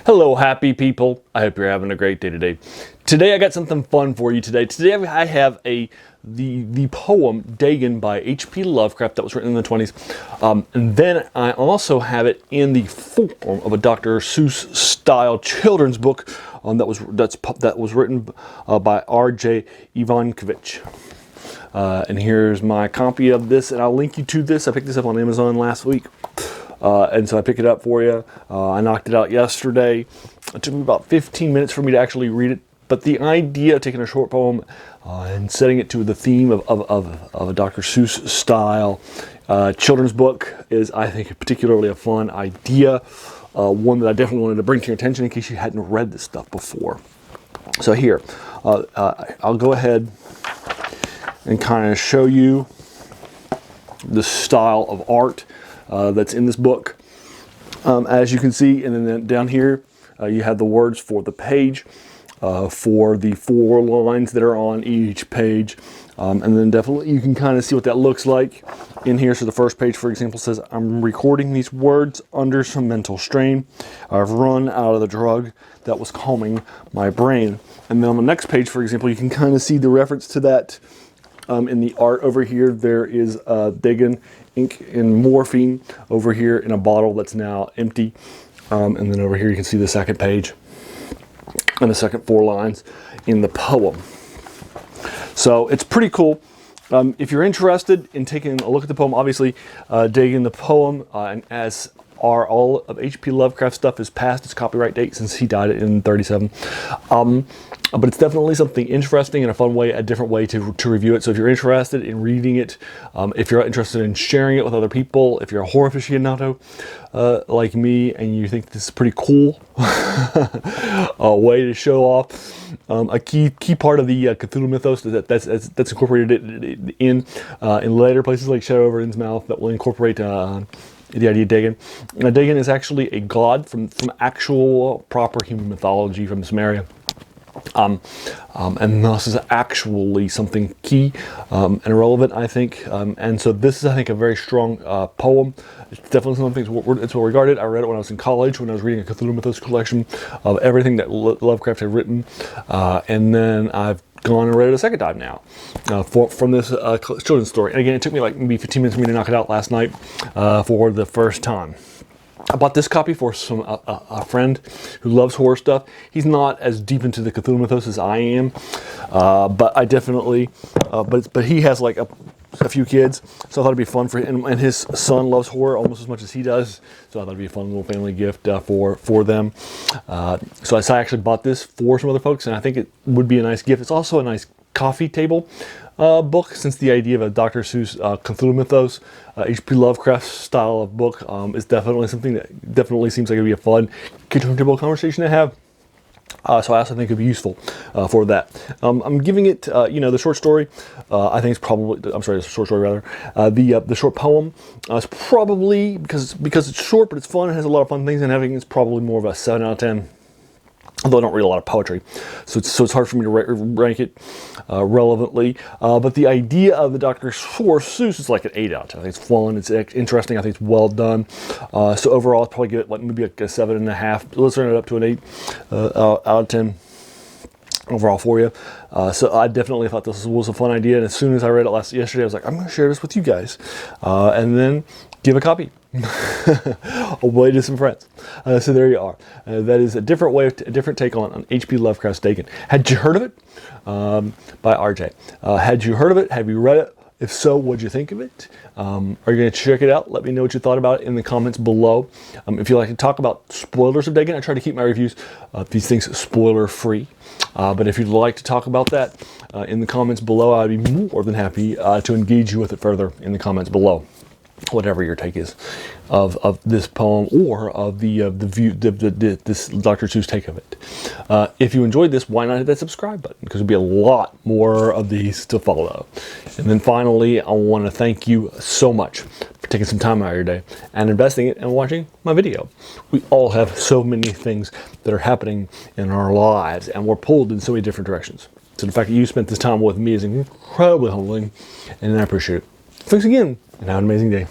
Hello, happy people. I hope you're having a great day today. Today I got something fun for you today. Today I have the poem Dagon by H.P. Lovecraft that was written in the 20s. And then I also have it in the form of a Dr. Seuss style children's book that was written by R.J Ivankovic. And here's my copy of this, and I'll link you to this. I picked this up on Amazon last week. And so I picked it up for you. I knocked it out yesterday. It took me about 15 minutes for me to actually read it. But the idea of taking a short poem and setting it to the theme of a Dr. Seuss style children's book is, I think, particularly a fun idea. One that I definitely wanted to bring to your attention in case you hadn't read this stuff before. So here, I'll go ahead and kind of show you the style of art that's in this book. As you can see, and then down here you have the words for the page, for the 4 lines that are on each page, and then definitely you can kind of see what that looks like in here. So the first page, for example, says, "I'm recording these words under some mental strain. I've run out of the drug that was calming my brain." And then on the next page, for example, you can kind of see the reference to that in the art over here. There is Dagon ink and morphine over here in a bottle that's now empty. And then over here you can see the second page and the second 4 lines in the poem. So it's pretty cool. If you're interested in taking a look at the poem, obviously Dagon the poem, and as are all of H.P. Lovecraft stuff, is past its copyright date since he died in 1937. But it's definitely something interesting and a fun way, a different way to review it. So if you're interested in reading it, if you're interested in sharing it with other people, if you're a horror aficionado like me and you think this is pretty cool, a way to show off a key part of the Cthulhu mythos that's incorporated in later places like Shadow over Innsmouth that will incorporate the idea of Dagon. Dagon is actually a god from actual proper human mythology from Sumeria. And thus is actually something key and relevant, I think. And so this is, I think, a very strong poem. It's definitely something it's well regarded. I read it when I was in college, when I was reading a Cthulhu Mythos collection of everything that Lovecraft had written. And then I've gone and read it a second time now from this children's story. And again, it took me like maybe 15 minutes for me to knock it out last night for the first time. I bought this copy for a friend who loves horror stuff. He's not as deep into the Cthulhu mythos as I am, but I definitely, but he has like a few kids, so I thought it'd be fun for him. And his son loves horror almost as much as he does, so I thought it'd be a fun little family gift for them. So I actually bought this for some other folks, and I think it would be a nice gift. It's also a nice coffee table book, since the idea of a Dr. Seuss Cthulhu mythos, H.P. Lovecraft style of book is definitely something that definitely seems like it'd be a fun kitchen table conversation to have. So I also think it'd be useful for that. I'm giving it, the short story. I think it's probably, the short story rather. The short poem is probably, because it's short but it's fun and has a lot of fun things, and I think it's probably more of a 7 out of 10. Although I don't read a lot of poetry, so it's hard for me to rank it relevantly. But the idea of the Dr. Seuss is like an 8 out of 10. I think it's fun, it's interesting, I think it's well done. So overall, I'll probably give it maybe like a 7.5. Let's turn it up to an 8 out of 10 overall for you. So I definitely thought this was a fun idea, and as soon as I read it yesterday, I was like, I'm going to share this with you guys, and then give a copy away to some friends. So there you are. That is a different way, a different take on H.P. Lovecraft's Dagon. Had you heard of it? By R.J. Had you heard of it? Have you read it? If so, what'd you think of it? Are you going to check it out? Let me know what you thought about it in the comments below. If you'd like to talk about spoilers of Dagon, I try to keep my reviews, these things, spoiler free. But if you'd like to talk about that in the comments below, I'd be more than happy to engage you with it further in the comments below. Whatever your take is of this poem, or of this Dr. Seuss take of it. If you enjoyed this, why not hit that subscribe button? Because there'll be a lot more of these to follow. And then finally, I want to thank you so much for taking some time out of your day and investing it and watching my video. We all have so many things that are happening in our lives, and we're pulled in so many different directions. So the fact that you spent this time with me is incredibly humbling, and I appreciate it. Thanks again, and have an amazing day.